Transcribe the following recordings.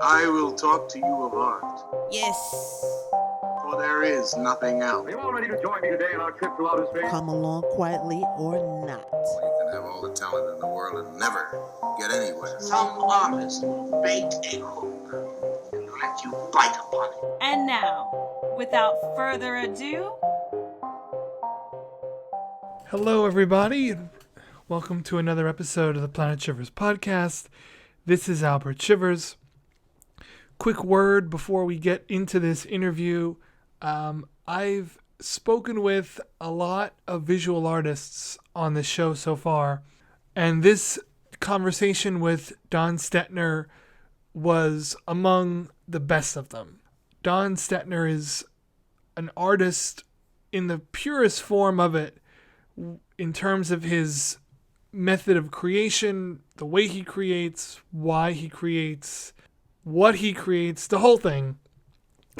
I will talk to you of art, Yes. for there is nothing else. Are you all ready to join me today on our trip to outer space? Come along quietly or not. You can have all the talent in the world and never get anywhere. Some artist will bait a hook and let you bite upon it. And now, without further ado, hello, everybody, and welcome to another episode of the Planet Shivers podcast. This is Albert Shivers. Quick word before we get into this interview. I've spoken with a lot of visual artists on this show so far, and this conversation with Don Stettner was among the best of them. Don Stettner is an artist in the purest form of it, in terms of his method of creation, the way he creates, why he creates, what he creates. The whole thing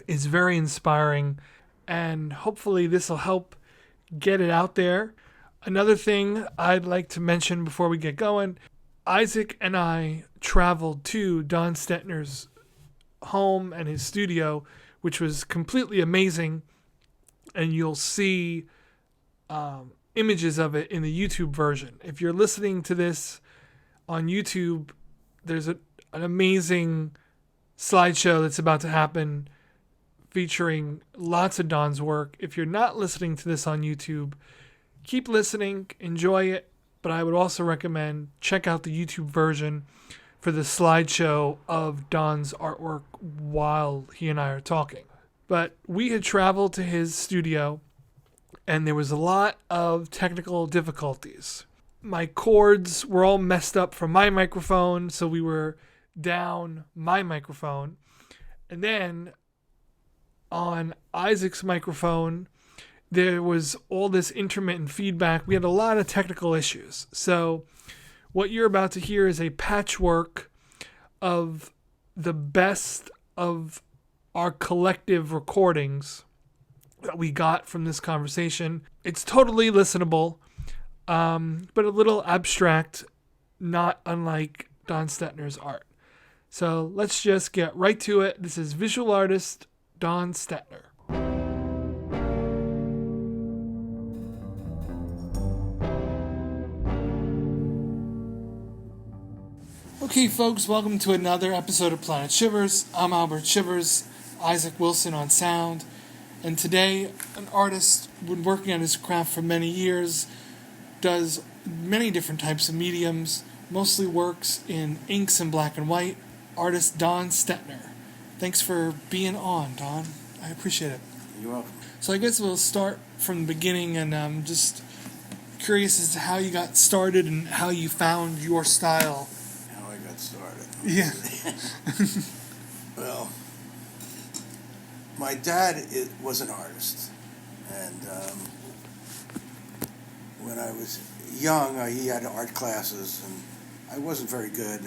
is very inspiring, and hopefully this will help get it out there. Another thing I'd like to mention before we get going, Isaac and I traveled to Don Stettner's home and his studio, which was completely amazing, and you'll see images of it in the YouTube version. If you're listening to this on YouTube, there's an amazing slideshow that's about to happen featuring lots of Don's work. If you're not listening to this on YouTube, keep listening, enjoy it, but I would also recommend check out the YouTube version for the slideshow of Don's artwork while he and I are talking. But we had traveled to his studio, and there was a lot of technical difficulties. My cords were all messed up from my microphone, so we were down my microphone. And then on Isaac's microphone, there was all this intermittent feedback. We had a lot of technical issues. So what you're about to hear is a patchwork of the best of our collective recordings that we got from this conversation. It's totally listenable, but a little abstract, not unlike Don Stettner's art. So let's just get right to it. This is visual artist Don Stettner. Okay, folks, welcome to another episode of Planet Shivers. I'm Albert Shivers, Isaac Wilson on sound. And today, an artist been working on his craft for many years, does many different types of mediums, mostly works in inks and black and white, artist Don Stettner. Thanks for being on, Don. I appreciate it. You're welcome. So I guess we'll start from the beginning, and I'm just curious as to how you got started and how you found your style. How I got started. Yeah. Well, my dad was an artist, and when I was young, he had art classes, and I wasn't very good.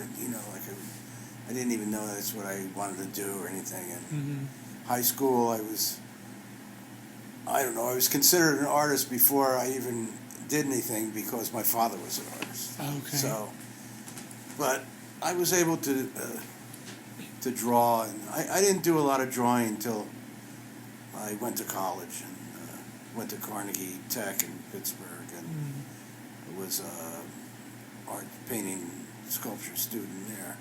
I didn't even know that's what I wanted to do or anything. And high school, I was considered an artist before I even did anything because my father was an artist. Okay. So, but I was able to draw, and I didn't do a lot of drawing until I went to college and went to Carnegie Tech in Pittsburgh, and was a art painting sculpture student there.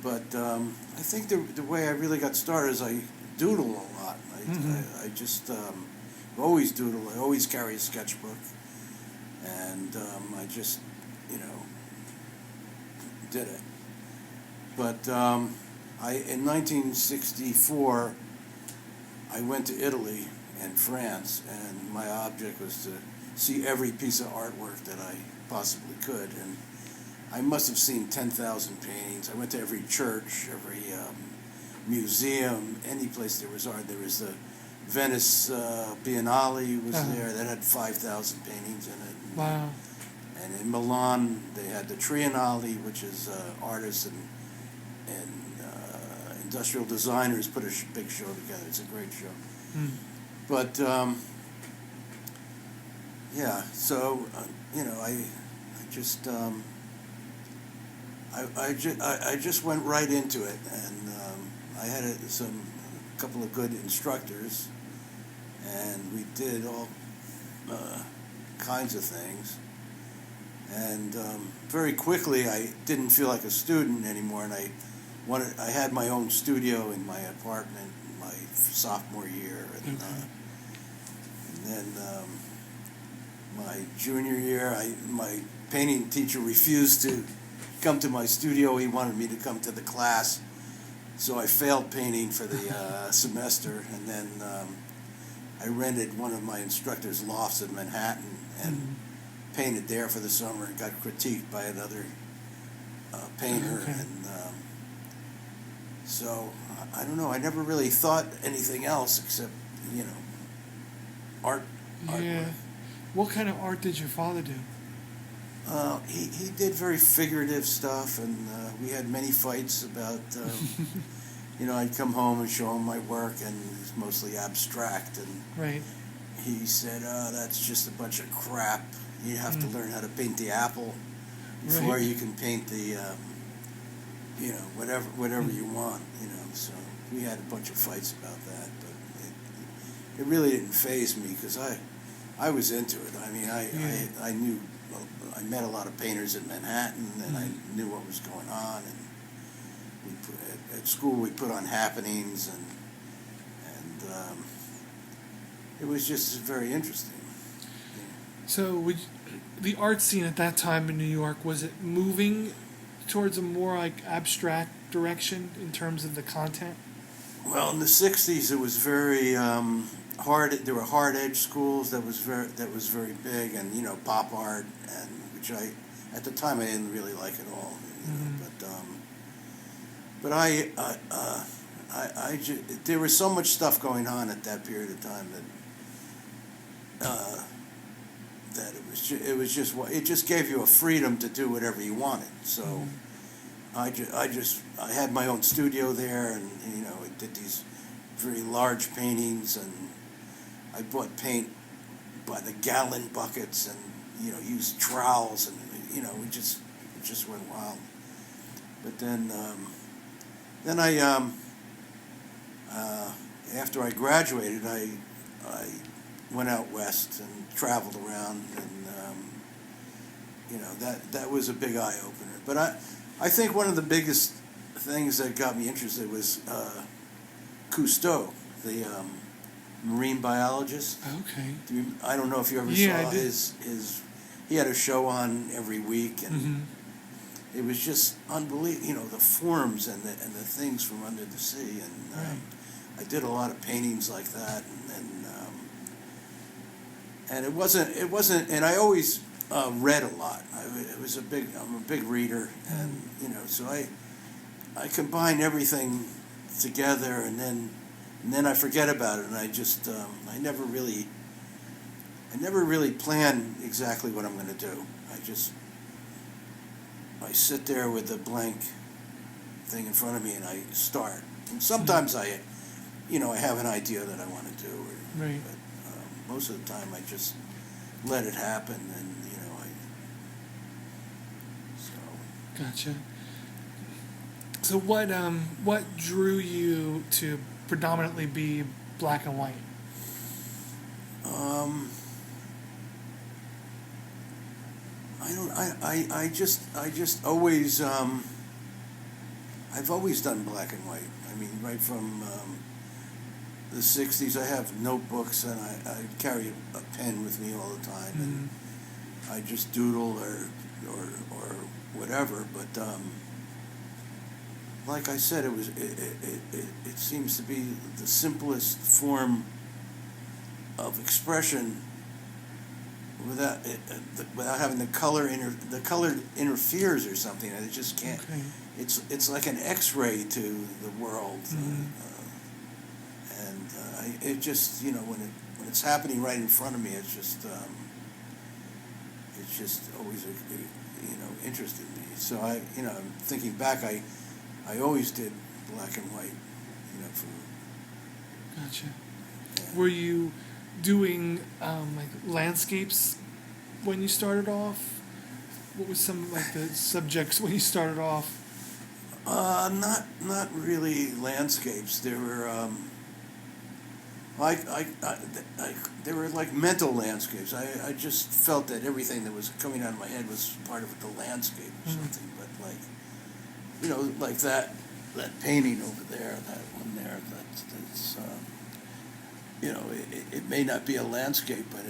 But I think the way I really got started is I doodle a lot. I just always doodle. I always carry a sketchbook, and I just did it. But in 1964, I went to Italy and France, and my object was to see every piece of artwork that I possibly could. And I must have seen 10,000 paintings. I went to every church, every museum, any place there was art. There was the Venice Biennale was there that had 5,000 paintings in it. Wow. And in Milan, they had the Triennale, which is artists and industrial designers put a big show together. It's a great show. But yeah, so I just I just went right into it, and I had a couple of good instructors, and we did all kinds of things. And very quickly, I didn't feel like a student anymore, and I had my own studio in my apartment my sophomore year, and then my junior year, my painting teacher refused to come to my studio. He wanted me to come to the class, so I failed painting for the semester, and then I rented one of my instructor's lofts in Manhattan and painted there for the summer and got critiqued by another painter. And so I don't know, I never really thought anything else except, art. Yeah. Artwork. What kind of art did your father do? He did very figurative stuff, and we had many fights about, I'd come home and show him my work, and it was mostly abstract, and Right. he said, that's just a bunch of crap. You have to learn how to paint the apple before you can paint the, whatever you want, So we had a bunch of fights about that, but it really didn't faze me because I was into it. I mean, I knew, I met a lot of painters in Manhattan, and I knew what was going on, and at school we put on happenings, and it was just very interesting. So the art scene at that time in New York, was it moving towards a more like abstract direction in terms of the content? Well, in the '60s, it was very hard. There were hard edge schools that was very big, and pop art, and which at the time I didn't really like at all. But there was so much stuff going on at that period of time that it just gave you a freedom to do whatever you wanted. So I had my own studio there, and I did these very large paintings, and I bought paint by the gallon buckets, and used trowels, and it just went wild. But then I after I graduated, I went out west and traveled around, and that was a big eye opener. But I think one of the biggest things that got me interested was Cousteau, the marine biologist. Okay. I don't know if you ever saw his. He had a show on every week, and it was just unbelievable. The forms and the things from under the sea, and I did a lot of paintings like that, and it wasn't, and I always read a lot. I'm a big reader, and so I combine everything together, and then I forget about it, and I just I never really plan exactly what I'm going to do. I sit there with the blank thing in front of me, and I start. And sometimes I have an idea that I want to do, but most of the time I just let it happen, and Gotcha. So what drew you to predominantly be black and white? I just always I've always done black and white. I mean, right from the '60s, I have notebooks, and I carry a pen with me all the time, and I just doodle or whatever. But like I said, it seems to be the simplest form of expression without having the color interferes or something. It just can't. Okay. It's like an X-ray to the world, and it just when it's happening right in front of me, it's just always interested me. So thinking back, I always did black and white, for. Gotcha. Yeah. Were you doing like landscapes when you started off? What was some like the subjects when you started off? Not really landscapes. There were they were like mental landscapes. I just felt that everything that was coming out of my head was part of the landscape or something. But like that painting over there, that one there, that's it may not be a landscape, but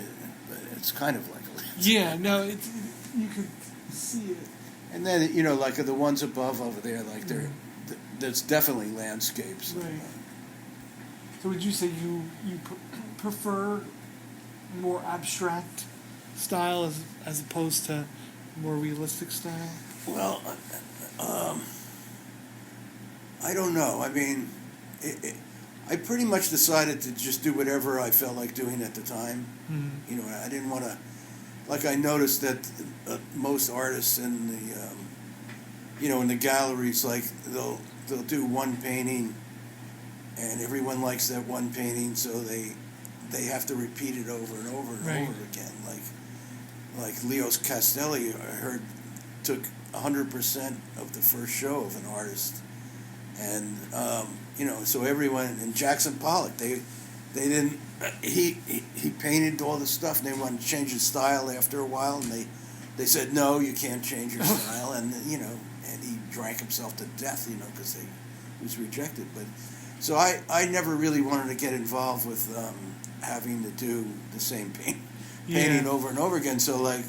it's kind of like a landscape. Yeah, no, you could see it. And then like the ones above over there, like there's definitely landscapes. Right. So would you say you prefer more abstract style as opposed to more realistic style? Well, I don't know. I mean, I pretty much decided to just do whatever I felt like doing at the time. Mm-hmm. I didn't want to. Like I noticed that most artists in the, in the galleries, like they'll do one painting, and everyone likes that one painting, so they have to repeat it over and over and over again. Like Leos Castelli, I heard, took 100% of the first show of an artist, and so everyone, and Jackson Pollock, they didn't. He painted all the stuff, and they wanted to change his style after a while, and they said no, you can't change your style, and and he drank himself to death, because he was rejected. But so I never really wanted to get involved with having to do the same painting over and over again. So like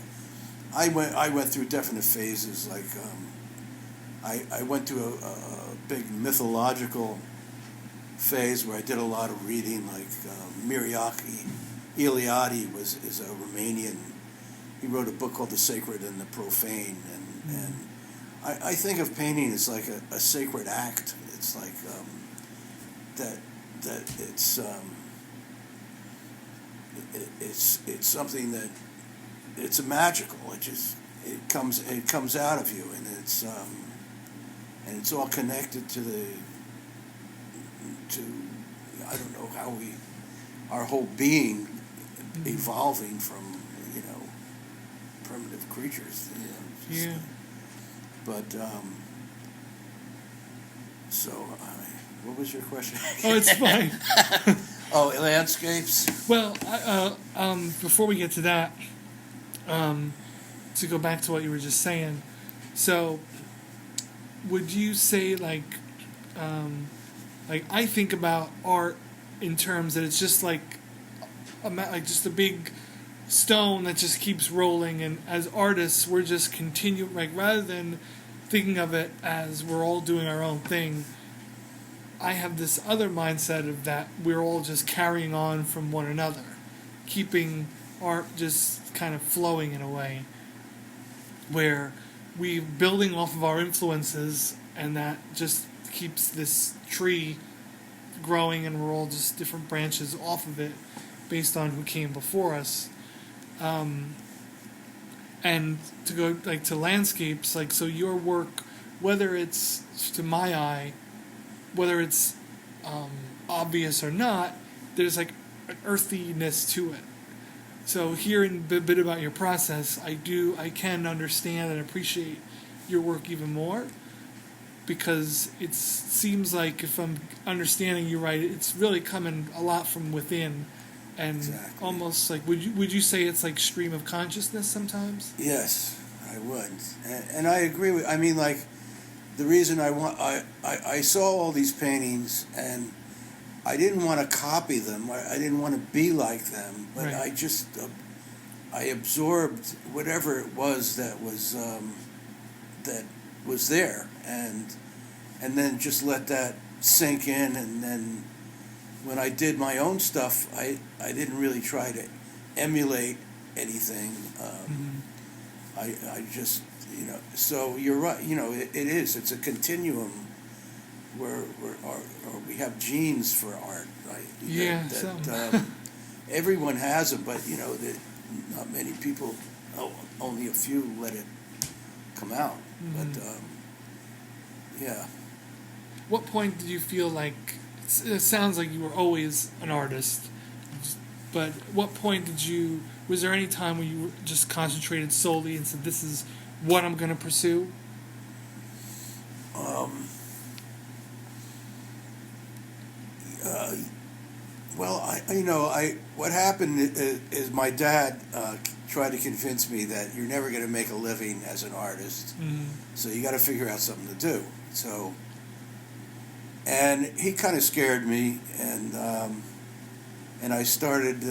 I went through definite phases. Like I went to a big mythological phase where I did a lot of reading, like Miriaki Eliade is a Romanian. He wrote a book called The Sacred and the Profane, and I think of painting as like a sacred act. It's like that it's something that it's magical. It comes out of you, and it's all connected to I don't know how our whole being evolving from primitive creatures. But so what was your question? Oh, it's fine. Oh, landscapes. Well, before we get to that, to go back to what you were just saying, so would you say like I think about art in terms that it's just like just a big stone that just keeps rolling, and as artists we're just rather than thinking of it as we're all doing our own thing, I have this other mindset of that we're all just carrying on from one another, keeping art just kind of flowing in a way where we're building off of our influences, and that just keeps this tree growing, and we're all just different branches off of it based on who came before us. And to go to landscapes, so your work, whether it's to my eye, whether it's obvious or not, there's an earthiness to it. So hearing a bit about your process, I can understand and appreciate your work even more, because it seems like, if I'm understanding you right, it's really coming a lot from within, and exactly. Almost like would you say it's like stream of consciousness sometimes? Yes, I would, and I agree with. I mean, like the reason I saw all these paintings, and I didn't want to copy them. I didn't want to be like them, but I just I absorbed whatever it was that was there, and then just let that sink in, and then when I did my own stuff, I didn't really try to emulate anything. I just so you're right. It is. It's a continuum where we have genes for art, right? Yeah. That everyone has them, but that not many people. Only a few let it come out. But yeah. What point did you feel like? It sounds like you were always an artist, but what point was there any time when you just concentrated solely and said, this is what I'm going to pursue? Well, what happened is my dad tried to convince me that you're never going to make a living as an artist, so you got to figure out something to do. So, and he kind of scared me, and I started.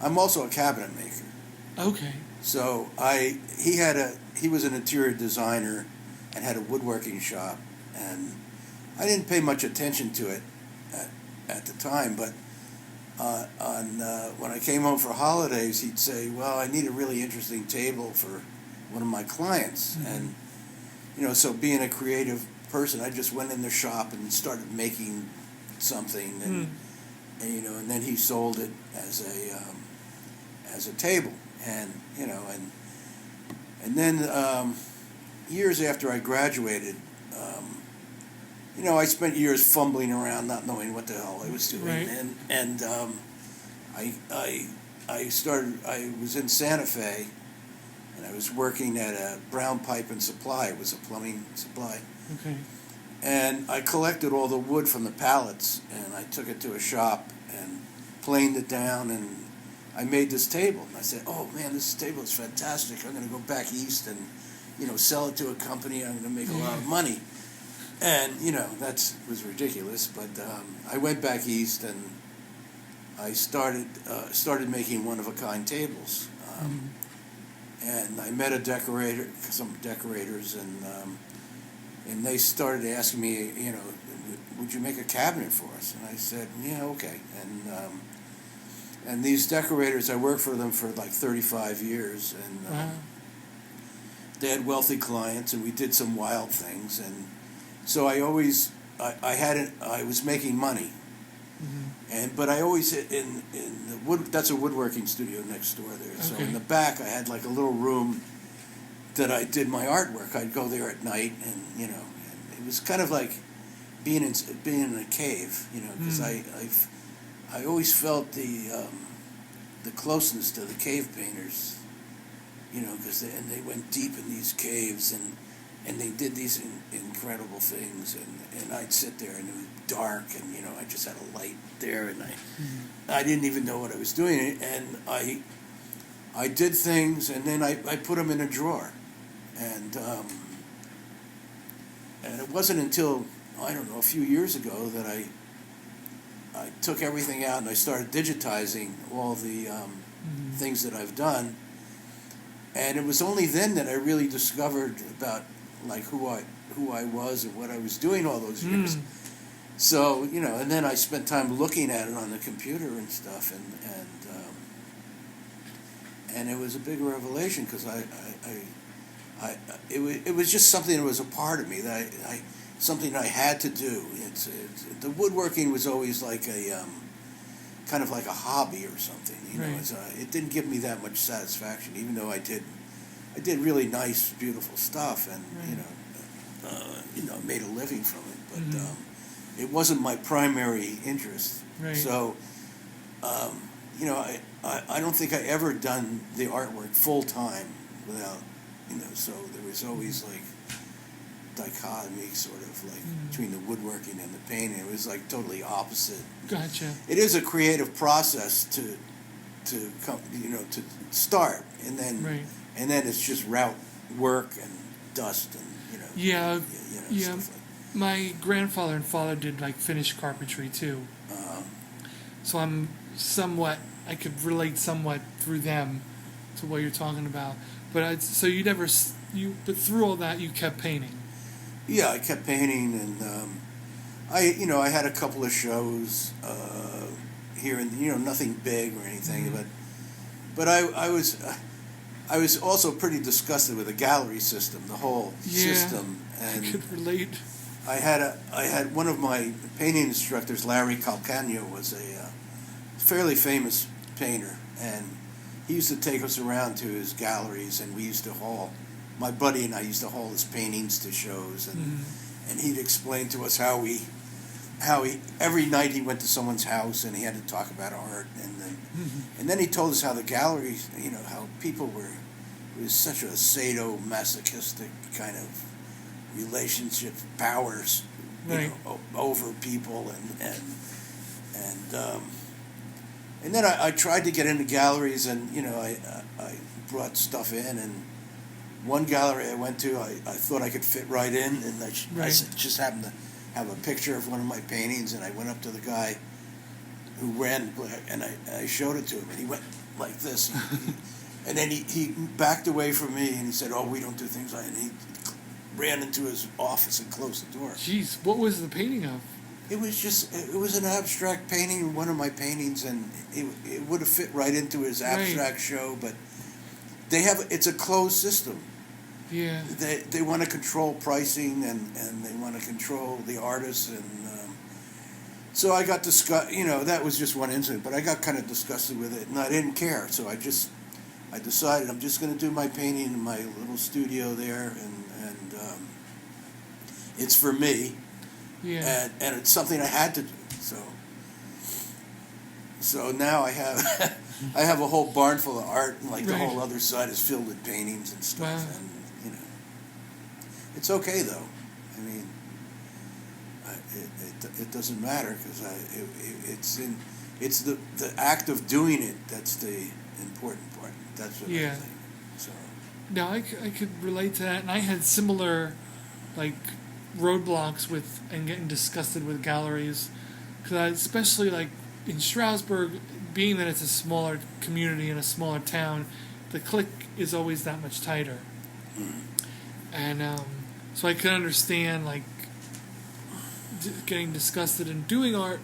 I'm also a cabinet maker. Okay. So he was an interior designer and had a woodworking shop, and I didn't pay much attention to it at the time, but when I came home for holidays, he'd say, well, I need a really interesting table for one of my clients. And, so being a creative person, I just went in the shop and started making something, and then he sold it as a table. And, and then years after I graduated, I spent years fumbling around, not knowing what the hell I was doing. Right. And I was in Santa Fe, and I was working at a Brown Pipe and Supply. It was a plumbing supply. Okay. And I collected all the wood from the pallets, and I took it to a shop and planed it down, and I made this table. And I said, oh, man, this table is fantastic. I'm going to go back east and, sell it to a company. I'm going to make a lot of money. And, that was ridiculous. But I went back east, and I started making one-of-a-kind tables. And I met some decorators, and they started asking me, would you make a cabinet for us? And I said, yeah, okay. And these decorators, I worked for them for like 35 years, and they had wealthy clients, and we did some wild things, and so I was making money, but I always in the wood. That's a woodworking studio next door there. Okay. So in the back, I had like a little room that I did my artwork. I'd go there at night, and and it was kind of like being in a cave, because I always felt the closeness to the cave painters, because they went deep in these caves, and they did these incredible things, and I'd sit there, and it was dark, and I just had a light there, and I didn't even know what I was doing, and I did things, and then I put them in a drawer, and it wasn't until, I don't know, a few years ago that I took everything out and I started digitizing all the things that I've done, and it was only then that I really discovered about like who I was and what I was doing all those years. So and then I spent time looking at it on the computer and stuff, and it was a big revelation, because it was just something that was a part of me, that something I had to do. The woodworking was always like a kind of like a hobby or something. Right. It didn't give me that much satisfaction, even though I did really nice, beautiful stuff, and made a living from it. But it wasn't my primary interest. Right. So, I don't think I ever done the artwork full time without, So there was always like dichotomy, sort of like between the woodworking and the painting. It was like totally opposite. Gotcha. It is a creative process to come, to start, and then Right. and then it's just route work and dust and Yeah. stuff like. My grandfather and father did like finished carpentry too, so I could relate somewhat through them to what you're talking about. But but through all that you kept painting. Yeah, I kept painting, and I had a couple of shows here and nothing big or anything, but I was also pretty disgusted with the gallery system, the whole system, and I could relate. I had one of my painting instructors, Larry Calcagno, was a fairly famous painter, and he used to take us around to his galleries, and we used to haul. My buddy and I used to haul his paintings to shows, and he'd explain to us how he every night he went to someone's house and he had to talk about art, and then he told us how the galleries, how people were was such a sadomasochistic kind of relationship, powers, Right. over people, and then I tried to get into galleries, and I brought stuff in, and one gallery I went to, I thought I could fit right in, and I just happened to have a picture of one of my paintings, and I went up to the guy who ran, and I showed it to him, and he went like this, and then he backed away from me, and he said, "Oh, we don't do things like that." And he ran into his office and closed the door. Jeez, what was the painting of? It was an abstract painting, one of my paintings, and it would have fit right into his abstract show, but it's a closed system. Yeah. They want to control pricing, and they want to control the artists, and so I got that was just one incident, but I got kind of disgusted with it, and I didn't care, so I decided I'm just going to do my painting in my little studio there, and it's for me. Yeah. And it's something I had to do. So now I have a whole barn full of art, and the whole other side is filled with paintings and stuff. Wow. And it's okay though. I mean, it doesn't matter because it's the act of doing it that's the important part. That's what I think. So. No, I could relate to that, and I had similar, roadblocks with and getting disgusted with galleries, because especially in Strasbourg, being that it's a smaller community in a smaller town, the clique is always that much tighter, and so I could understand getting disgusted and doing art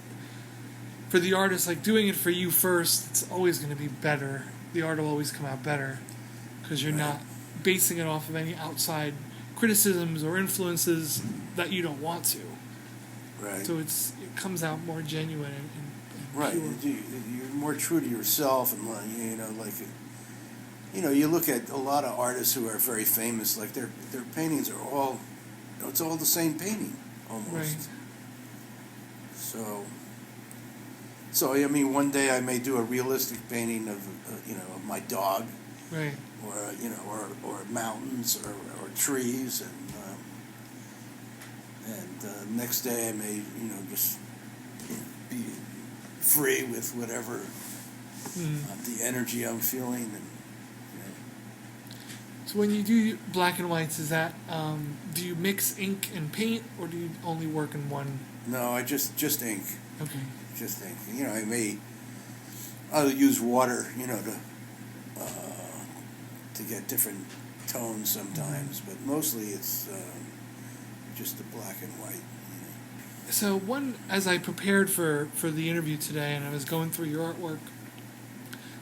for the artist, doing it for you first. It's always going to be better. The art will always come out better because you're not basing it off of any outside criticisms or influences that you don't want to. Right. So it comes out more genuine and right. pure. You're more true to yourself, and you look at a lot of artists who are very famous. Their paintings are all, it's all the same painting almost. Right. So I mean, one day I may do a realistic painting of of my dog. Right. Or mountains or trees, and next day I may just be free with whatever the energy I'm feeling, and So when you do black and whites, is that do you mix ink and paint, or do you only work in one? No, I just ink. Okay. Just ink. I'll use water, to get different tones sometimes, but mostly it's just the black and white. So as I prepared for the interview today, and I was going through your artwork,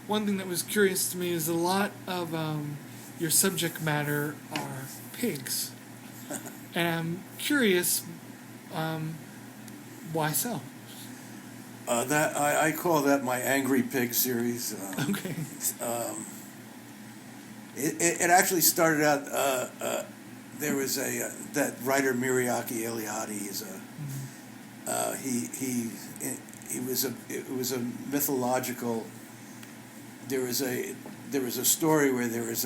one thing that was curious to me is a lot of your subject matter are pigs, and I'm curious why so. That I call that my Angry Pig series. Okay. It actually started out. There was that writer Miriaki Eliade is it was a mythological. There was a story where there was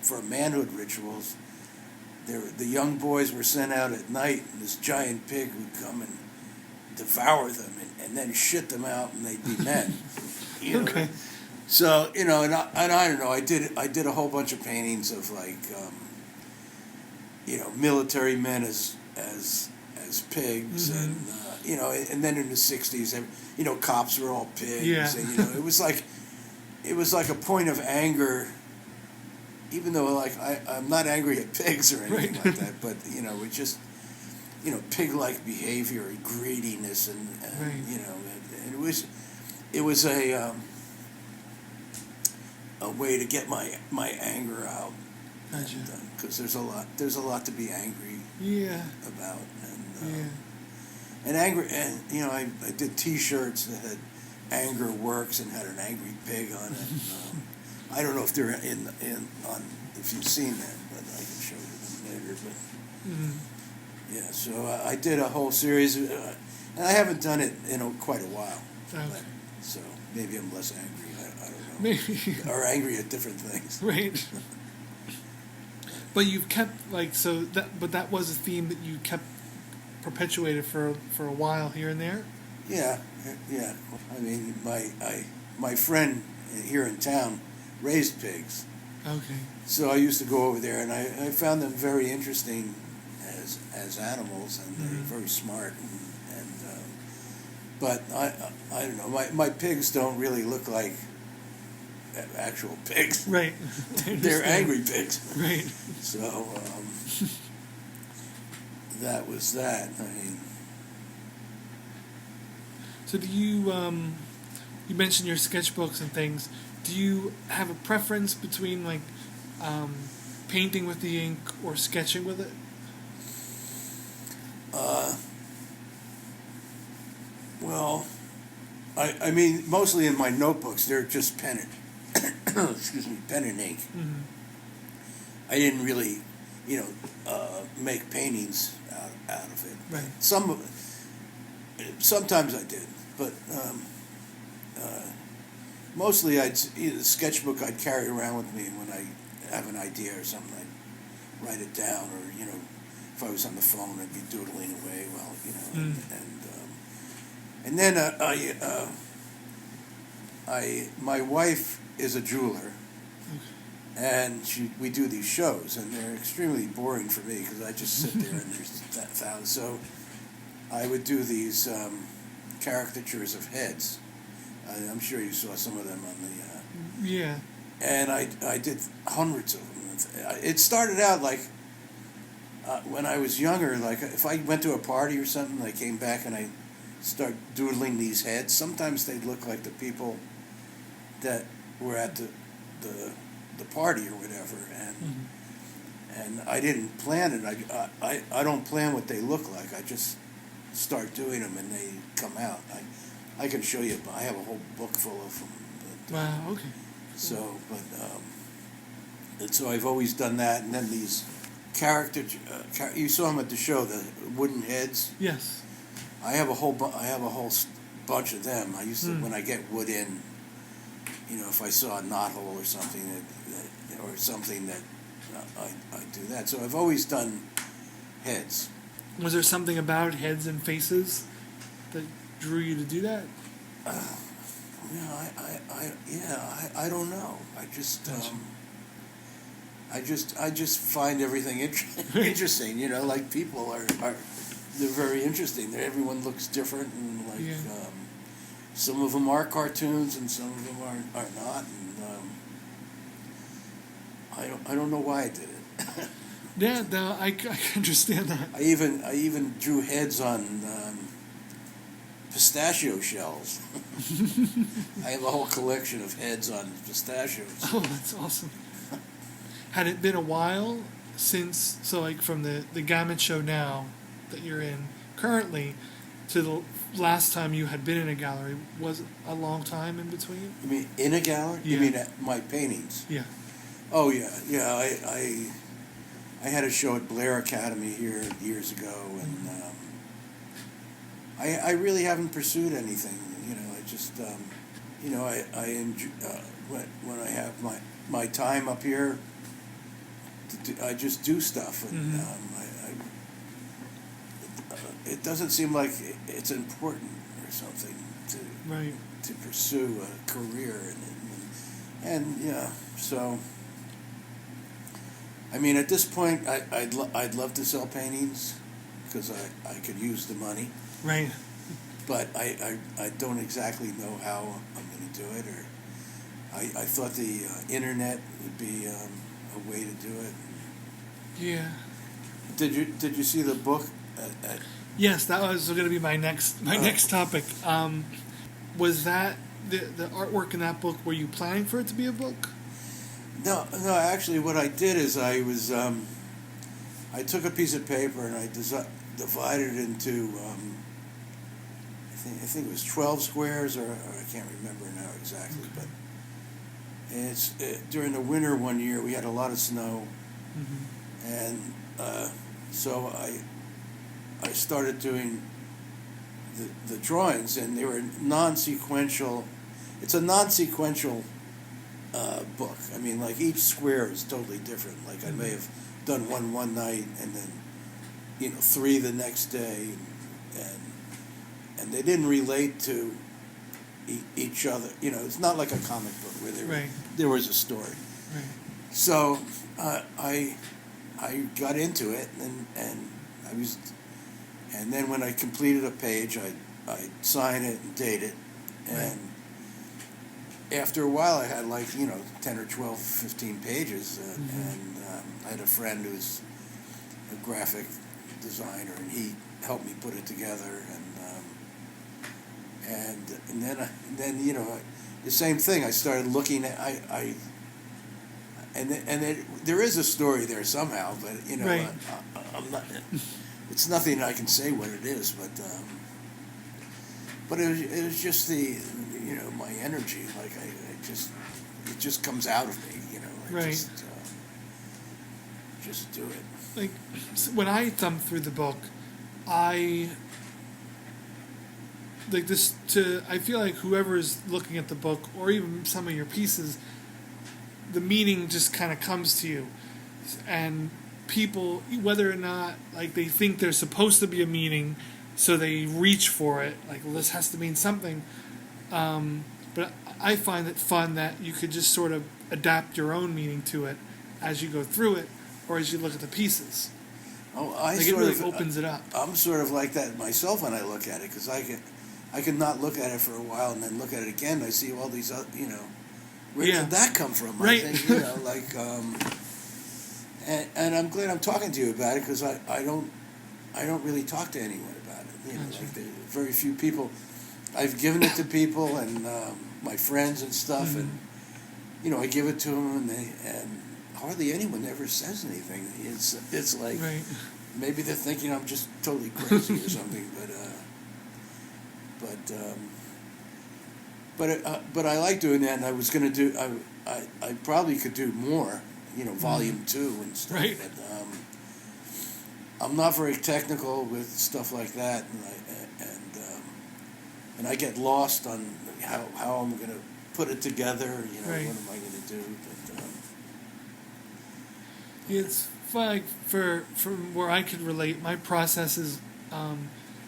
for manhood rituals. The young boys were sent out at night, and this giant pig would come and devour them, and then shit them out, and they'd be men. Okay. So and I don't know. I did a whole bunch of paintings of military men as pigs, and and then in the '60s, cops were all pigs. Yeah. And, it was like a point of anger, even though I'm not angry at pigs or anything like that, but it just pig-like behavior and greediness, and and it was a way to get my anger out. Gotcha. Because there's a lot to be angry about, and angry, and I did T-shirts that had "Anger Works" and had an angry pig on it. I don't know if they're if you've seen that, but I can show you them later. But so I did a whole series, and I haven't done it in quite a while. Okay. So maybe I'm less angry. I don't know. Maybe. Or angry at different things. Right. But you've kept but that was a theme that you kept perpetuated for a while here and there. Yeah. I mean, my friend here in town raised pigs. Okay. So I used to go over there, and I found them very interesting as animals, and they're very smart. But I don't know. My pigs don't really look like actual pigs. Right. They're angry pigs. Right. So that was that. I mean. So do you you mentioned your sketchbooks and things. Do you have a preference between painting with the ink or sketching with it? Well, I mean, mostly in my notebooks, they're just pen and pen and ink. Mm-hmm. I didn't really, make paintings out of it. Right. Sometimes I did, but mostly the sketchbook I'd carry around with me when I have an idea or something. I'd write it down, or if I was on the phone, I'd be doodling away. Well, and then my wife is a jeweler, and we do these shows, and they're extremely boring for me because I just sit there and there's thousands. So I would do these caricatures of heads. I'm sure you saw some of them on the. Yeah. And I did hundreds of them. It started out when I was younger. Like if I went to a party or something, I came back and I start doodling these heads. Sometimes they'd look like the people that were at the party or whatever, and I didn't plan it. I don't plan what they look like. I just start doing them and they come out. I can show you. I have a whole book full of them. Wow. Okay. So, so I've always done that, and then these you saw them at the show, the wooden heads. Yes. I have a whole bunch of them. I used to when I get wood in, if I saw a knothole or something that I do that. So I've always done heads. Was there something about heads and faces that drew you to do that? I don't know. I just find everything interesting. Like people are they're very interesting. Everyone looks different, and some of them are cartoons, and some of them are not. And I don't know why I did it. Yeah, no, I understand that. I even drew heads on pistachio shells. I have a whole collection of heads on pistachios. Oh, that's awesome. Had it been a while since, from the Gamut show now that you're in currently to the last time you had been in a gallery, was it a long time in between? You mean in a gallery? Yeah. You mean my paintings? Yeah. Oh, yeah. I had a show at Blair Academy here years ago, and I really haven't pursued anything. I just, I enjoy, when I have my time up here, I just do stuff, and it doesn't seem like it's important or something to pursue a career, and so. I mean, at this point, I'd love to sell paintings because I could use the money. Right. But I don't exactly know how I'm going to do it, or I thought the internet would be a way to do it. Yeah. Did you see the book? Yes, that was going to be my next topic. Was that the artwork in that book? Were you planning for it to be a book? No. Actually, what I did is I I took a piece of paper and I divided it into I think it was 12 squares, or I can't remember now exactly, but it's during the winter one year we had a lot of snow, and so I started doing the drawings, and they were non-sequential. It's a non-sequential book. I mean, like each square is totally different. Like I may have done one night, and then 3 the next day, and they didn't relate to each other. It's not like a comic book where there was a story. Right. So I got into it, and then when I completed a page, I'd sign it and date it, and after a while I had 10 or 12, 15 pages, and I had a friend who's a graphic designer, and he helped me put it together, and then the same thing. I started looking at there is a story there somehow, but I'm not. It's nothing I can say what it is, but it was just the my energy. Like it just comes out of me. I just do it. Like when I thumb through the book, I feel like whoever is looking at the book, or even some of your pieces, the meaning just kind of comes to you, and people, whether or not they think there's supposed to be a meaning, so they reach for it. Well, this has to mean something. But I find it fun that you could just sort of adapt your own meaning to it as you go through it, or as you look at the pieces. Oh, it really opens it up. I'm sort of like that myself when I look at it, because I can not look at it for a while and then look at it again. I see all these, where did that come from? Right. I think, and I'm glad I'm talking to you about it, because I don't really talk to anyone about it. Very few people. I've given it to people and my friends and stuff, and I give it to them, and hardly anyone ever says anything. It's like maybe they're thinking I'm just totally crazy or something, but I like doing that, and I was going to do. I probably could do more, volume 2 and stuff. Right. But I'm not very technical with stuff like that, and I get lost on how I'm going to put it together. What am I going to do? But it's fun. From where I could relate, my process is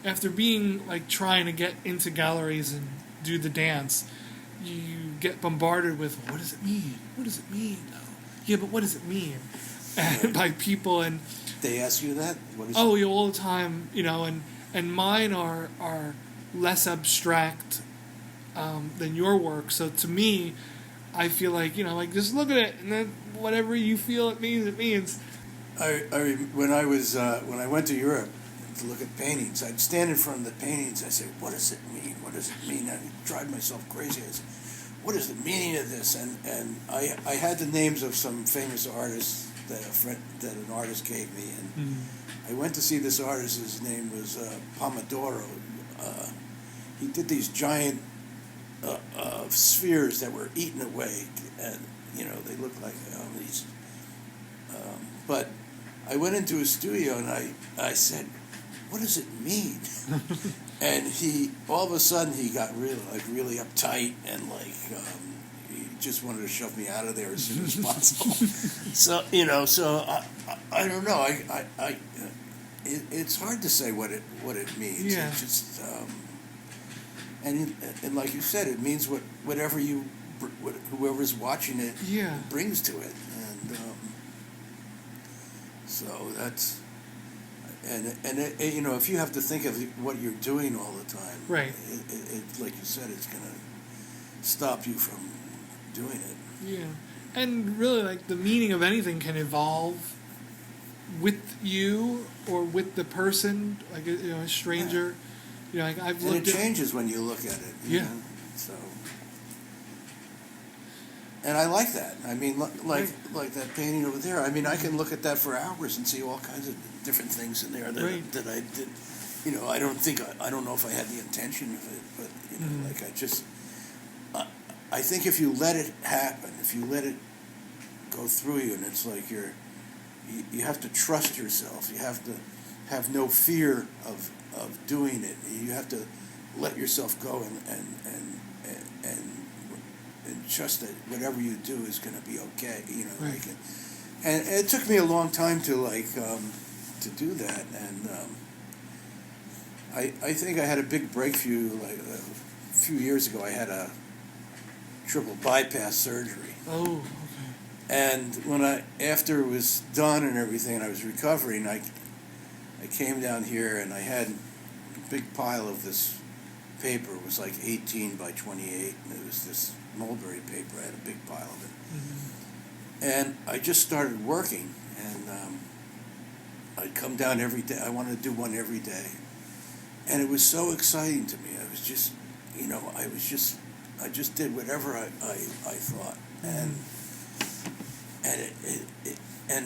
after being trying to get into galleries and do the dance, you get bombarded with, what does it mean? What does it mean? Yeah, but what does it mean? And by people, and they ask you that? What is it? All the time, and mine are less abstract than your work. So to me, I feel just look at it, and then whatever you feel it means, it means. When I went to Europe to look at paintings, I'd stand in front of the paintings. I'd say, "What does it mean? What does it mean?" I drive myself crazy. I said, "What is the meaning of this?" And I had the names of some famous artists that an artist gave me, and I went to see this artist. His name was Pomodoro. He did these giant spheres that were eaten away, and they looked like these. But I went into his studio and I said, "What does it mean?" And he all of a sudden he got really uptight, and he just wanted to shove me out of there as soon as possible. So I don't know. It's hard to say what it means. Yeah. It just and like you said, it means whoever's watching it brings to it, and so that's and if you have to think of what you're doing all the time, right? It like you said, it's gonna stop you from doing it. Yeah, and really, the meaning of anything can evolve with you or with the person, a stranger. Yeah. I've and looked it changes when you look at it. You know? So, and I like that. I mean, like that painting over there. I mean, I can look at that for hours and see all kinds of different things in there that I did. I don't know if I had the intention of it, but I think if you let it happen, if you let it go through you, and it's like you have to trust yourself. You have to have no fear of doing it. You have to let yourself go and trust that whatever you do is going to be okay. and it took me a long time to to do that, and I think I had a big breakthrough like a few years ago. I had a triple bypass surgery. Oh, okay. And after it was done and everything, and I was recovering, I came down here and I had a big pile of this paper. It was like 18 by 28, and it was this mulberry paper. I had a big pile of it. Mm-hmm. And I just started working, and I'd come down every day. I wanted to do one every day. And it was so exciting to me. I was just, I just did whatever I thought. And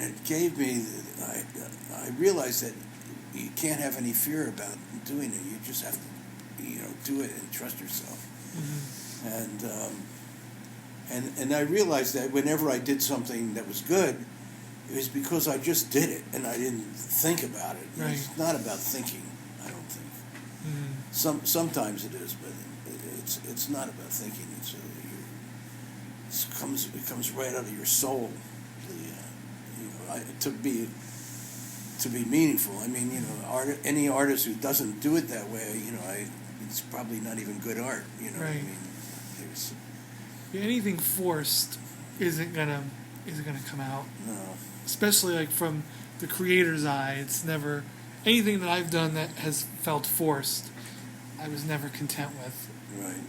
it gave me, I realized that you can't have any fear about doing it. You just have to, do it and trust yourself. Mm-hmm. And I realized that whenever I did something that was good, it was because I just did it and I didn't think about it. Right. It's not about thinking, I don't think. Mm-hmm. Sometimes it is, but it's not about thinking. It comes right out of your soul. To be meaningful. I mean, any artist who doesn't do it that way, it's probably not even good art. Right. What I mean? Anything forced isn't gonna come out. No. Especially like from the creator's eye, it's never anything that I've done that has felt forced. I was never content with. Right.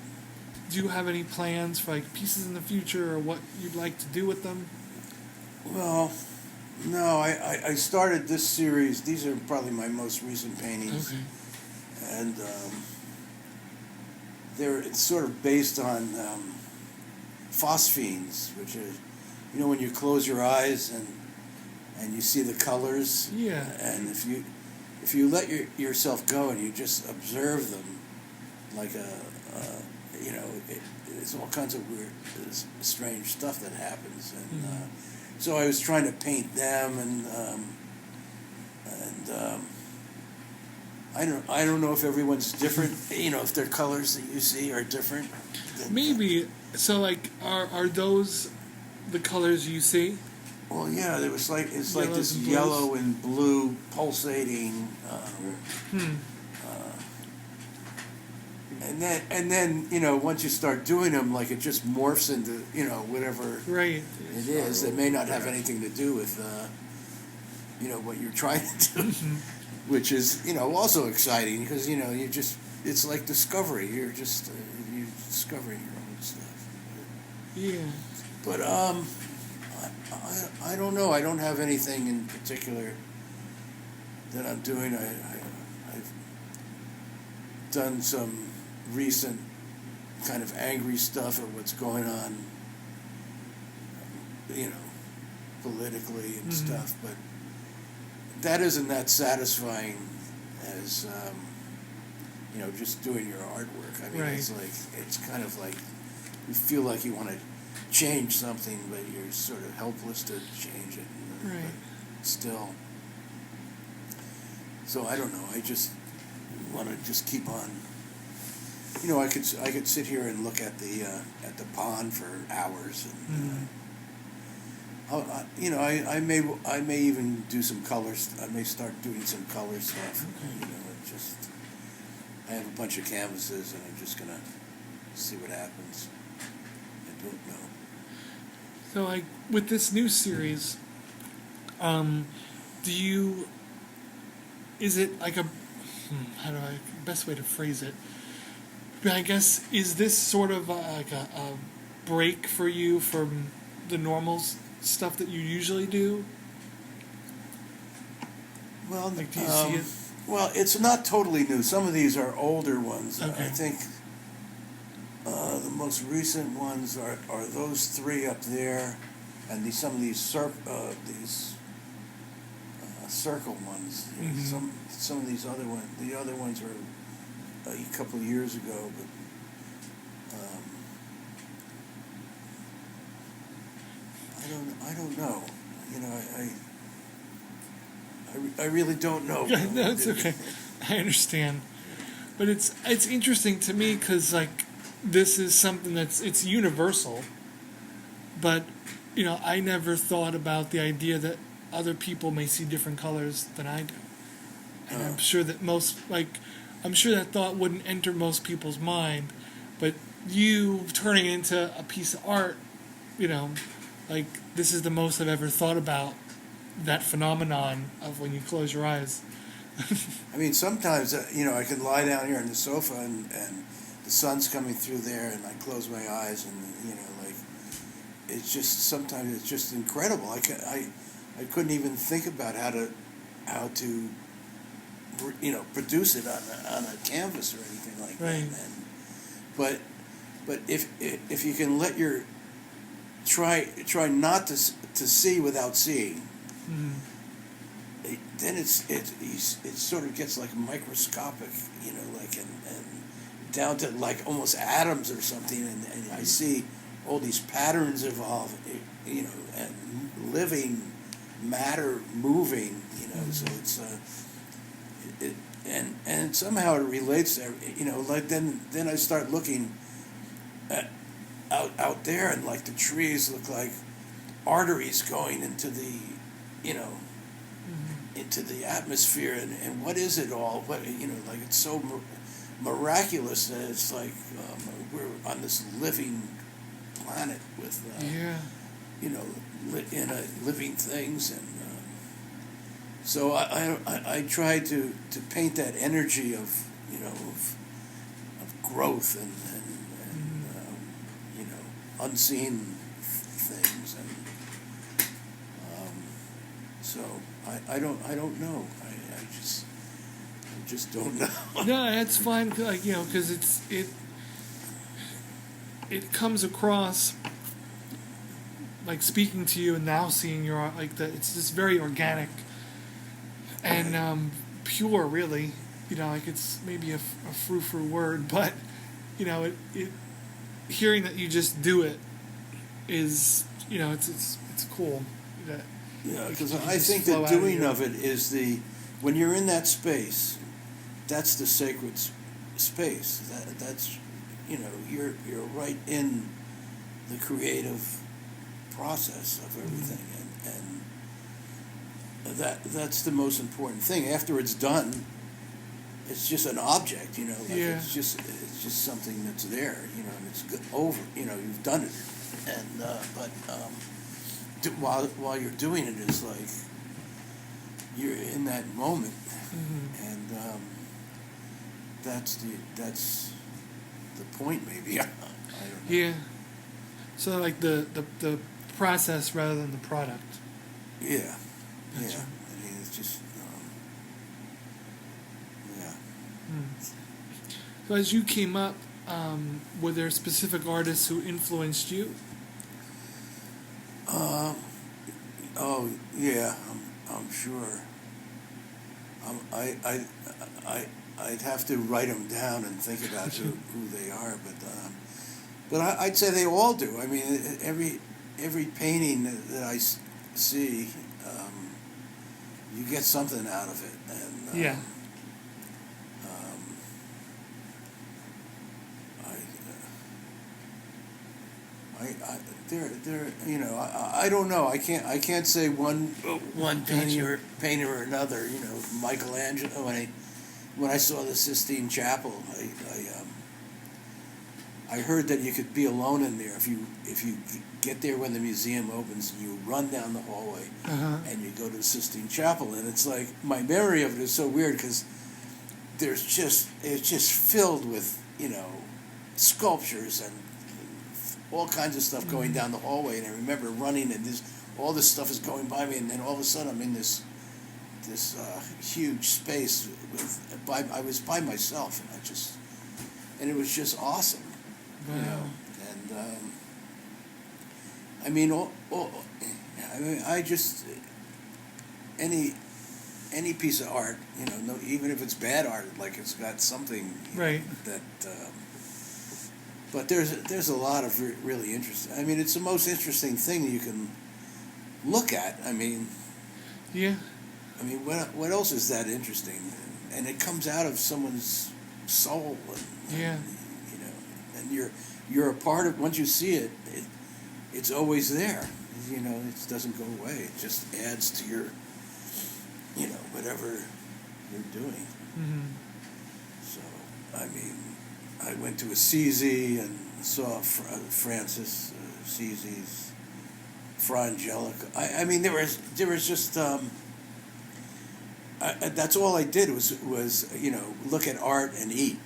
Do you have any plans for like pieces in the future, or what you'd like to do with them? Well, no. I started this series. These are probably my most recent paintings. Okay. And it's sort of based on phosphenes, which are, when you close your eyes and you see the colors. Yeah. And if you let yourself go and you just observe them, like there's all kinds of weird, strange stuff that happens, and so I was trying to paint them, and I don't know if everyone's different. If their colors that you see are different. Maybe. So, like, are those the colors you see? Well, yeah. There was like it's like Yellows this and yellow and blue pulsating. And then once you start doing them, like it just morphs into whatever Right. it is. That may not have anything to do with what you're trying to do, which is also exciting because it's like discovery. You're just you're discovering your own stuff. Yeah. But I don't know. I don't have anything in particular that I'm doing. I've done some recent kind of angry stuff at what's going on, politically and stuff, but that isn't that satisfying as, just doing your artwork. I mean, Right. it's kind of like you feel like you want to change something, but you're sort of helpless to change it. Right. But still. So I don't know. I just want to just keep on. I could sit here and look at the pond for hours, and I may even do some colors. I may start doing some color stuff. I have a bunch of canvases, and I'm just gonna see what happens. I don't know. So, like, with this new series, is it like best way to phrase it? I guess, is this sort of like a break for you from the normal stuff that you usually do? Well, like, do you see it? Well, it's not totally new. Some of these are older ones. Okay. I think the most recent ones are those three up there, and some of these circle ones. Mm-hmm. Some of these other ones. The other ones were a couple of years ago, but I don't know. I really don't know. No, it's okay. I understand, but it's interesting to me because like this is something it's universal, but I never thought about the idea that other people may see different colors than I do. And I'm sure that I'm sure that thought wouldn't enter most people's mind, but you turning it into a piece of art, this is the most I've ever thought about that phenomenon of when you close your eyes. I mean, sometimes, I can lie down here on the sofa and the sun's coming through there and I close my eyes and, it's just, sometimes it's just incredible. I couldn't even think about how to produce it on a canvas or anything like right. that. But if you can let try not to see without seeing, then it sort of gets like microscopic, and down to like almost atoms or something, and I see all these patterns evolve, and living matter moving, so it's and somehow it relates to, then I start looking out there, and like the trees look like arteries going into the, into the atmosphere, and what is it all? What, like it's so miraculous that it's like we're on this living planet with, living things, and so I try to paint that energy of growth and unseen things, and so I don't know. I just don't know. No, that's fine. Because it comes across like speaking to you and now seeing your art like that. It's just very organic and pure, really. Like it's maybe a frou-frou word, but it hearing that you just do it is it's cool. Because I think the doing of it is when you're in that space, that's the sacred space. That's you're right in the creative process of everything, and that's the most important thing. After it's done, it's just an object, it's just something that's there, and it's over, you've done it, and while you're doing it, it's like you're in that moment, and that's the point, maybe. I don't know. Yeah. So like the process rather than the product. Yeah. Gotcha. Yeah. I mean, it's just yeah. So as you came up, were there specific artists who influenced you? Oh yeah, I'm sure. I'd have to write them down and think about who they are, but I'd say they all do. I mean, every painting that I see, you get something out of it, and yeah. I don't know. I can't say one painter or another. Michelangelo. When I saw the Sistine Chapel, I heard that you could be alone in there if you get there when the museum opens, and you run down the hallway and you go to the Sistine Chapel, and it's like my memory of it is so weird because it's just filled with sculptures and all kinds of stuff going down the hallway, and I remember running, and all this stuff is going by me, and then all of a sudden I'm in this huge space I was by myself, and it was just awesome. Wow. And I mean, I just any piece of art, even if it's bad art, like it's got something right that. But there's a lot of really interesting. I mean, it's the most interesting thing you can look at. I mean, yeah. I mean, what else is that interesting? And it comes out of someone's soul. Yeah. And you're a part of. Once you see it, it's always there. you know, it doesn't go away. It just adds to your, you know, whatever you're doing. Mm-hmm. So, I mean, I went to Assisi and saw Francis Assisi's Fra Angelica. I mean, there was just that's all I did was you know, look at art and eat.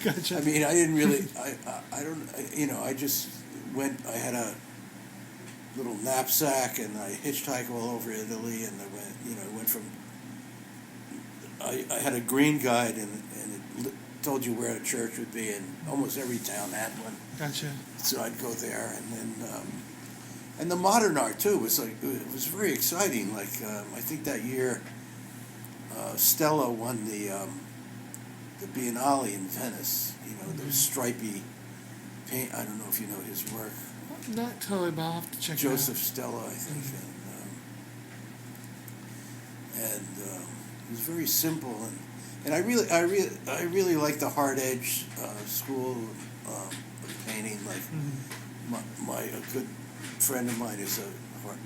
Gotcha. I mean, I didn't really. I don't. You know, I just went. I had a little knapsack and I hitchhiked all over Italy, and I went. You know, went from. I had a green guide and it told you where a church would be, and almost every town had one. Gotcha. So I'd go there, and then and the modern art too was like, it was very exciting. Like I think that year, Stella won the Biennale in Venice. You know, those stripy paint. I don't know if you know his work. Not totally, but I'll have to check Joseph it out. Stella, I think, and it was very simple, and I really like the hard edge school of painting. Like a good friend of mine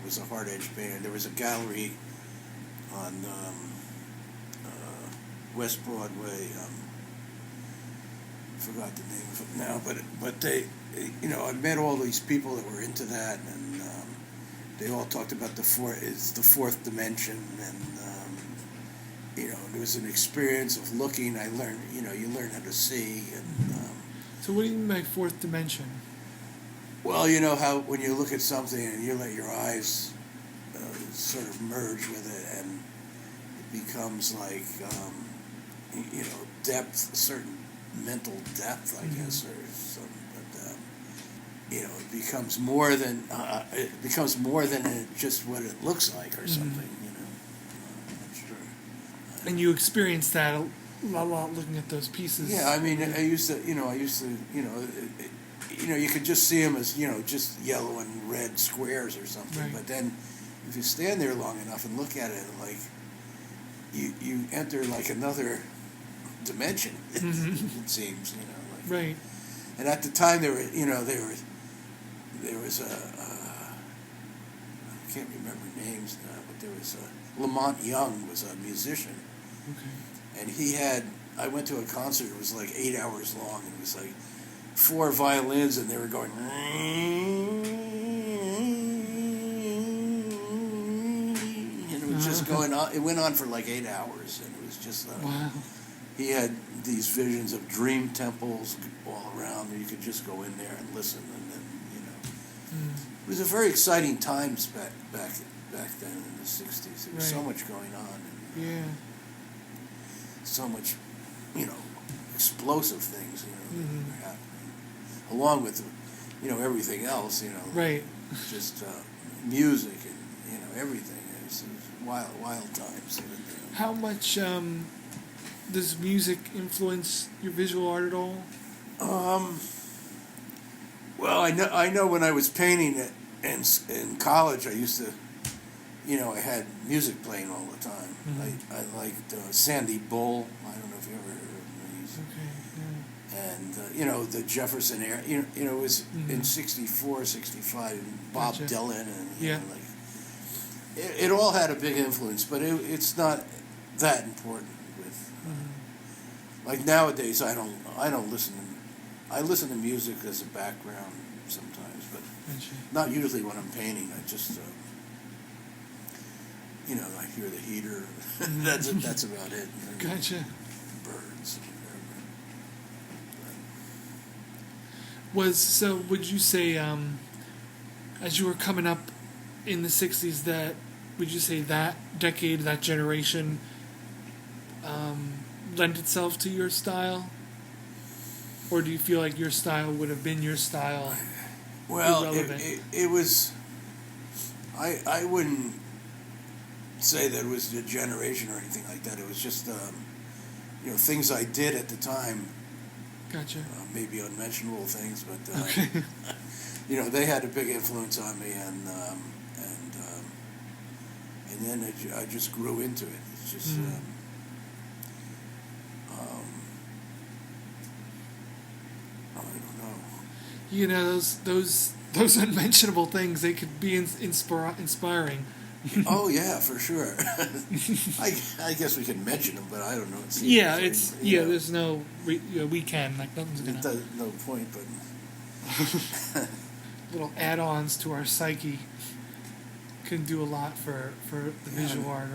was a hard edge painter. There was a gallery on West Broadway. I forgot the name of it now, but they, you know, I met all these people that were into that, and they all talked about it's the fourth dimension, and you know, it was an experience of looking. I learned, you know, you learn how to see, and So what do you mean by fourth dimension? well, you know how when you look at something and you let your eyes sort of merge with it, and it becomes like you know, depth, a certain mental depth, I guess, or something. But you know, it becomes more than just what it looks like or something. You know, that's true. And you experienced that a lot looking at those pieces. Yeah, I mean, I used to, you know, you could just see them as, you know, just yellow and red squares or something. Right. But then, if you stand there long enough and look at it, like, you enter like another dimension. It seems, you know. Like, Right. and at the time, there was a I can't remember names now, but there was Lamont Young was a musician. Okay. And I went to a concert, it was like 8 hours long, and it was like 4 violins, and they were going, and it was just going on, it went on for like 8 hours, and it was just, Wow. he had these visions of dream temples all around, and you could just go in there and listen, and then, you know. It was a very exciting times back then in the 60s. There was so much going on. And, Yeah. so much, you know, explosive things, you know, that were happening, along with, you know, everything else, you know, Right. just music and, you know, everything. It was wild times. How much does music influence your visual art at all? Well, I know when I was painting it in college, I used to, you know, I had music playing all the time. I liked Sandy Bull. I don't know if you ever heard of these. Okay. Yeah. And, you know, the Jefferson era, you know, it was in 64, 65, and Bob Gotcha. Dylan, and, you Yeah. know, like, it all had a big influence, but it's not that important with, like nowadays, I don't listen I listen to music as a background sometimes, but Gotcha. not usually when I'm painting. I just, you know, I hear the heater. That's about it. And then Gotcha. birds. Would you say, as you were coming up in the 60s, would you say that decade, that generation, lent itself to your style? Or do you feel like your style would have been your style? Well, irrelevant? it was. I wouldn't say that it was a generation or anything like that. It was just, you know, things I did at the time. Gotcha. Maybe unmentionable things, but Okay. you know, they had a big influence on me, and then I just grew into it. It's just. I don't know. You know, those those unmentionable things, they could be inspiring. Oh yeah, for sure. I guess we can mention them, but I don't know. Yeah, there's no we can, like, nothing's gonna. No point, but little add-ons to our psyche can do a lot for the visual art.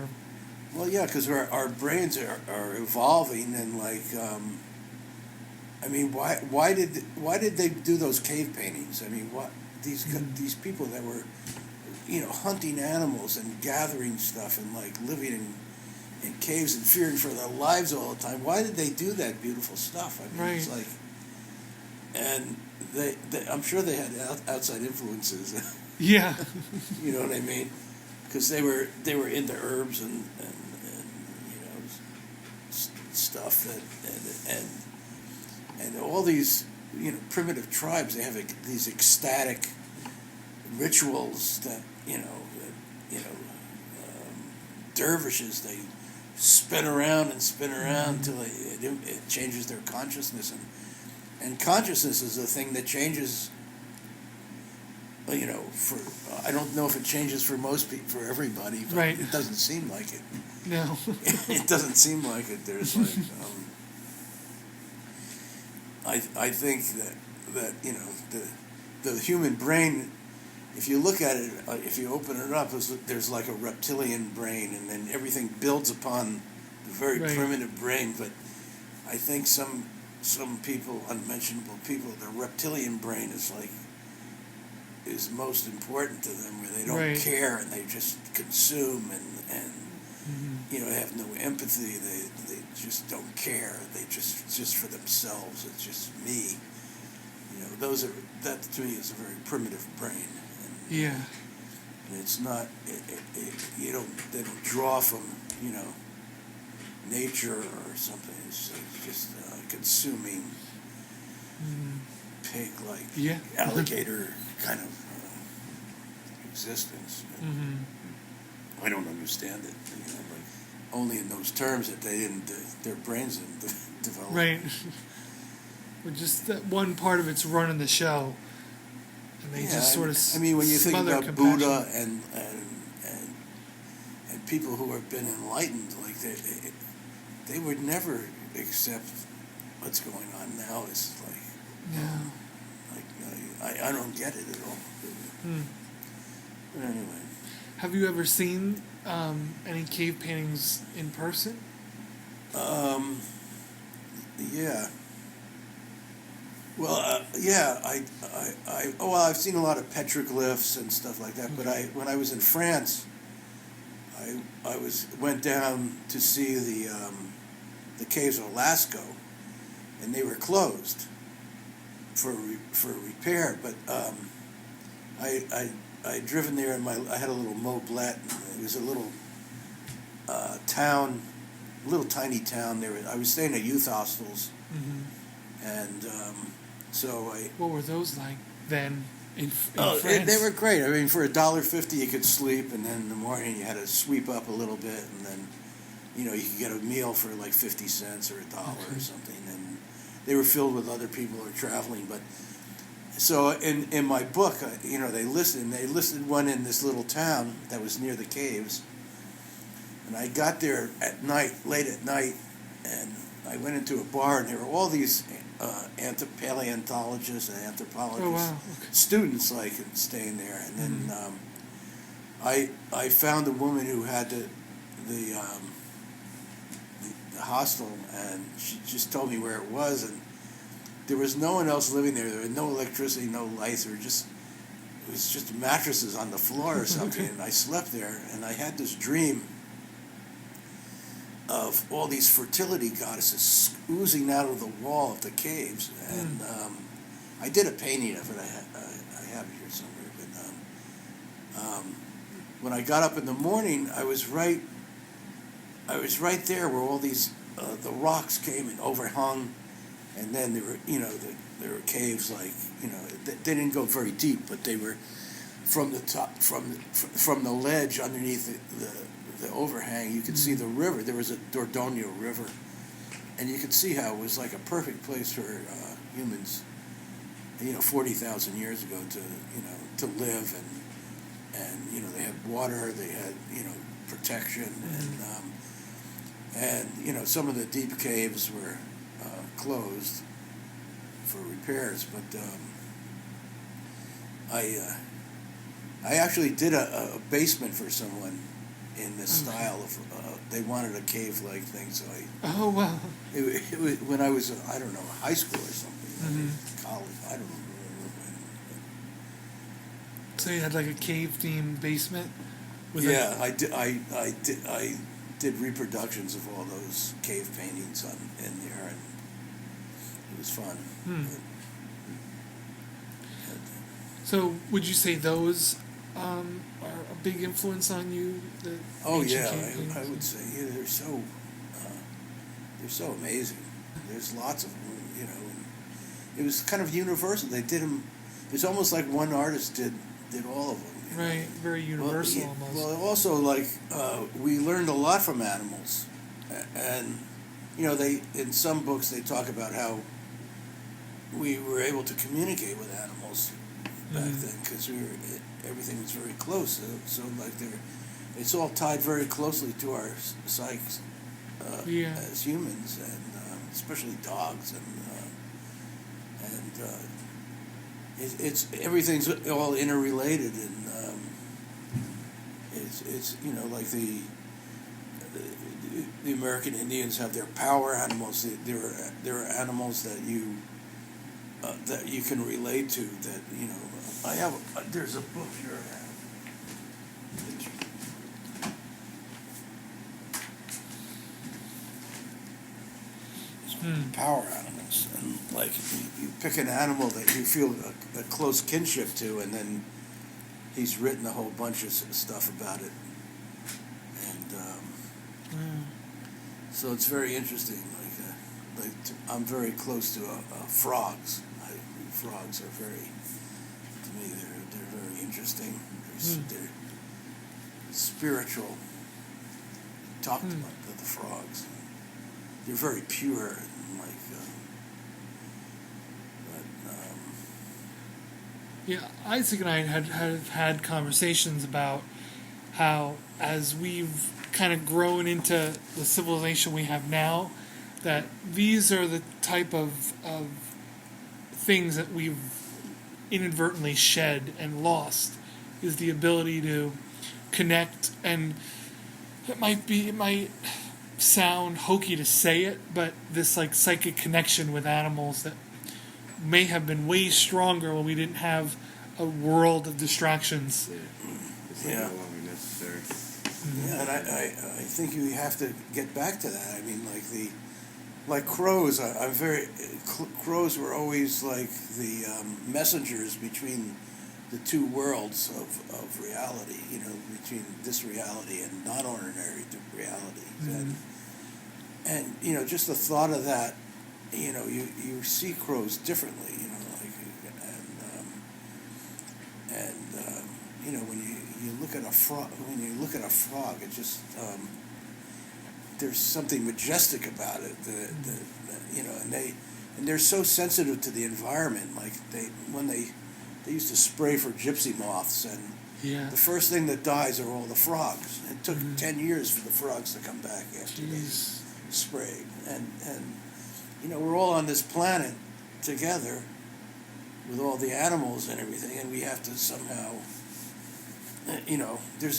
Well, yeah, because our brains are evolving, and like, I mean, why did they do those cave paintings? I mean, what these people that were, hunting animals and gathering stuff and like living in caves and fearing for their lives all the time. Why did they do that beautiful stuff? I mean, it's like, and they I'm sure they had outside influences. Yeah. You know what I mean? Because they were into herbs and stuff and all these primitive tribes. They have these ecstatic rituals that dervishes, they spin around until it changes their consciousness, and consciousness is a thing that changes. I don't know if it changes for most people, for everybody, but right. It doesn't seem like it. No. It doesn't seem like it. There's like, I think that the human brain, if you look at it, if you open it up, there's like a reptilian brain, and then everything builds upon the very primitive brain. But I think some people, unmentionable people, the reptilian brain is most important to them, where they don't care and they just consume and have no empathy. They just don't care. They just for themselves. It's just me. That to me is a very primitive brain. And it's not. They don't draw from nature or something. It's just consuming pig-like alligator kind of existence. I don't understand it. Only in those terms that their brains didn't develop. Right. Or just that one part of it's running the show, and they just sort of. I mean, when you think about Buddha and people who have been enlightened, like they would never accept what's going on now. It's I don't get it at all. But anyway. Have you ever seen any cave paintings in person? Yeah. Well, I've seen a lot of petroglyphs and stuff like that. But when I was in France, I went down to see the caves of Lascaux, and they were closed for repair. But I'd driven there, and I had a little mobilette. It was a little town, little tiny town there. I was staying at youth hostels, and so I. What were those like then in France? They were great. I mean, for $1.50 you could sleep, and then in the morning you had to sweep up a little bit, and then you could get a meal for like 50 cents or $1 or something. And they were filled with other people who were traveling, but. So in my book, they listed one in this little town that was near the caves, and I got there at night, late at night, and I went into a bar, and there were all these paleontologists and anthropologists, students staying there, and then I found a woman who had the hostel, and she just told me where it was, and there was no one else living there. There was no electricity, no lights. It was just mattresses on the floor or something. And I slept there, and I had this dream of all these fertility goddesses oozing out of the wall of the caves. And I did a painting of it. I have it here somewhere. But when I got up in the morning, I was right there where all these the rocks came and overhung. And then there were caves they didn't go very deep, but they were from the top, from the ledge underneath the overhang. You could see the river. There was a Dordogne River, and you could see how it was like a perfect place for humans 40,000 years ago to live, and they had water, they had protection, and some of the deep caves were closed for repairs, but I actually did a basement for someone in the style of they wanted a cave-like thing, so Oh, wow. it was when I was I don't know, high school or something, Mm-hmm. college, I don't remember. So you had like a cave-themed basement? Yeah, I did reproductions of all those cave paintings in there, and it was fun. So would you say those are a big influence on you? The Oh ancient yeah, cave paintings? I would say they're so amazing. There's lots of them, and it was kind of universal. They did them. It's almost like one artist did all of them. Right, very universal almost. Well, also like we learned a lot from animals, and they in some books they talk about how we were able to communicate with animals back then because everything was very close. So like it's all tied very closely to our psyches as humans, and especially dogs, and it's everything's all interrelated, and it's like the American Indians have their power animals. There are animals that you can relate to. That I have. There's a book here. I have. Power animals, and like you pick an animal that you feel a close kinship to, and then he's written a whole bunch of stuff about it, and so it's very interesting. I'm very close to frogs. Frogs are very, to me, they're very interesting. They're spiritual. Talk about the frogs. They're very pure, and Yeah, Isaac and I had conversations about how, as we've kind of grown into the civilization we have now, that these are the type of things that we've inadvertently shed and lost, is the ability to connect. And it might sound hokey to say it, but this like psychic connection with animals that may have been way stronger when we didn't have a world of distractions. It's Yeah. no longer necessary. yeah, and I think you have to get back to that. I mean, like crows. Crows were always like the messengers between the two worlds of reality. Between this reality and non-ordinary reality. And just the thought of that, you see crows differently, when you look at a frog, it just there's something majestic about it, and they're so sensitive to the environment. Like they used to spray for gypsy moths, and the first thing that dies are all the frogs. It took 10 years for the frogs to come back after they sprayed, and we're all on this planet together with all the animals and everything, and we have to somehow,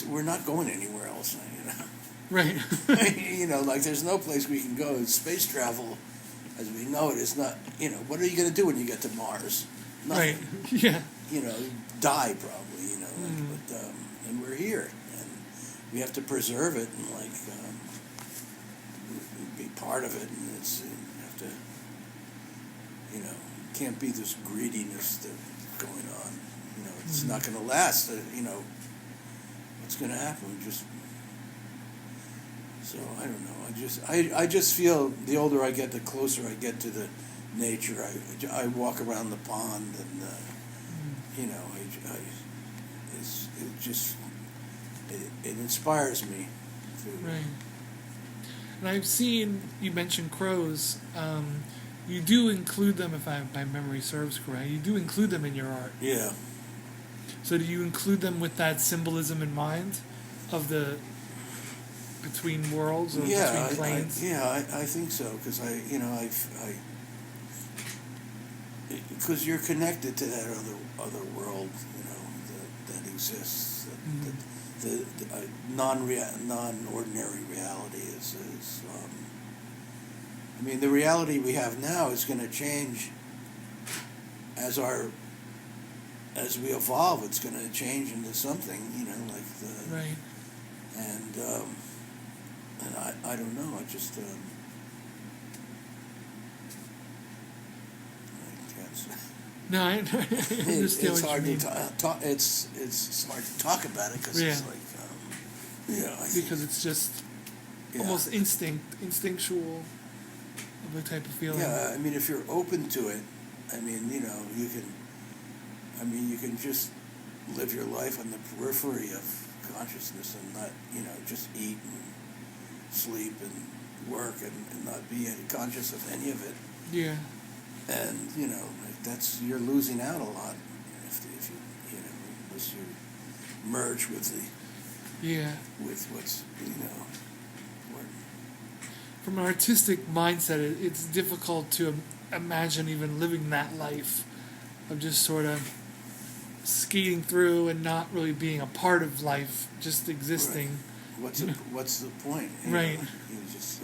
we're not going anywhere else, Right. like there's no place we can go. Space travel, as we know it, is not, what are you going to do when you get to Mars? Nothing. Right. Yeah. Die probably, but, and we're here, and we have to preserve it, and be part of it, and you have to, can't be this greediness that's going on. It's not going to last. What's going to happen? So I don't know. I just feel the older I get, the closer I get to the nature. I walk around the pond, and it inspires me. Right. And I've seen, you mentioned crows. you do include them, if my memory serves correct, you do include them in your art. Yeah. So do you include them with that symbolism in mind of the between worlds or between planes? I think so, because because you're connected to that other world, that exists. The non-ordinary reality is the reality we have now is going to change as we evolve. It's going to change into something, right. And I don't know. I just I can't say. No, I understand it's what hard you mean. to talk. It's hard to talk about it because it's like because it's just almost instinctual of a type of feeling. Yeah, if you're open to it, you can just live your life on the periphery of consciousness and not, just eat and sleep and work and not be conscious of any of it. Yeah. And, you're losing out a lot if you, unless you merge with with what's, important. From an artistic mindset, it's difficult to imagine even living that life of just sort of skating through and not really being a part of life, just existing. Right. What's the point? Right. You just,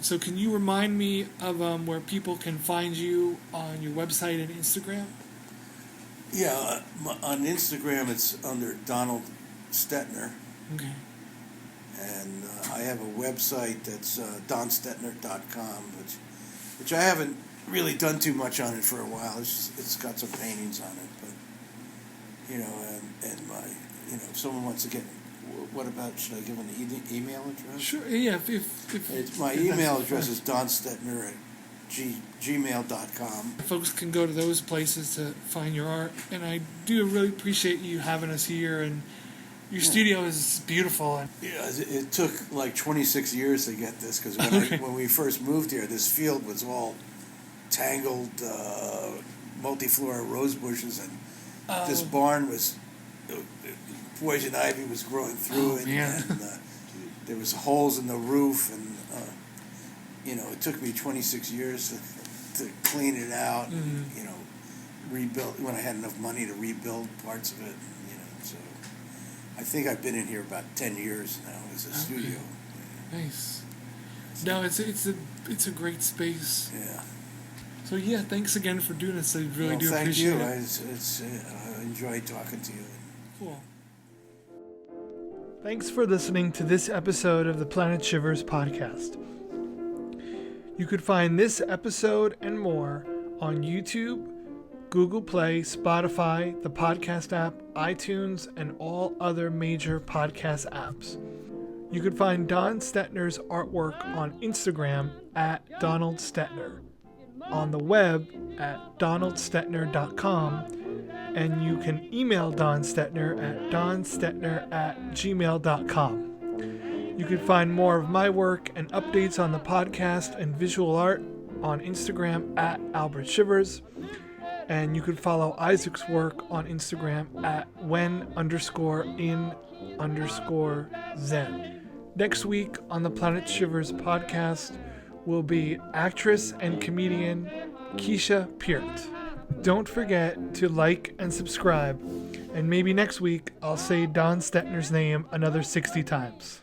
So can you remind me of where people can find you on your website and Instagram? Yeah, on Instagram it's under Donald Stettner. Okay. And I have a website that's DonStettner.com, which I haven't really done too much on it for a while. It's got some paintings on it, but and my if someone wants to get, what about, should I give an email address? Sure. Yeah. If my email address is donstettner@gmail.com. Folks can go to those places to find your art, and I do really appreciate you having us here. And your studio is beautiful. And it took like 26 years to get this, because when we first moved here, this field was all tangled, multiflora rose bushes, and this barn was poison ivy was growing through it, and there was holes in the roof, and it took me 26 years to clean it out, and rebuild when I had enough money to rebuild parts of it. So I think I've been in here about 10 years now as a studio. Nice. No, it's a great space. Yeah. So thanks again for doing this. I really do thank appreciate you. it. I enjoyed talking to you. Cool. Thanks for listening to this episode of the Planet Shivers podcast. You could find this episode and more on YouTube, Google Play, Spotify, the podcast app, iTunes, and all other major podcast apps. You could find Don Stettner's artwork on Instagram @Donald Stettner, on the web at donaldstettner.com, and you can email Don Stettner at donstettner@gmail.com. You can find more of my work and updates on the podcast and visual art on Instagram @AlbertShivers, and you can follow Isaac's work on Instagram @when_in_zen. Next week on the Planet Shivers podcast will be actress and comedian Keisha Peart. Don't forget to like and subscribe, and maybe next week I'll say Don Stettner's name another 60 times.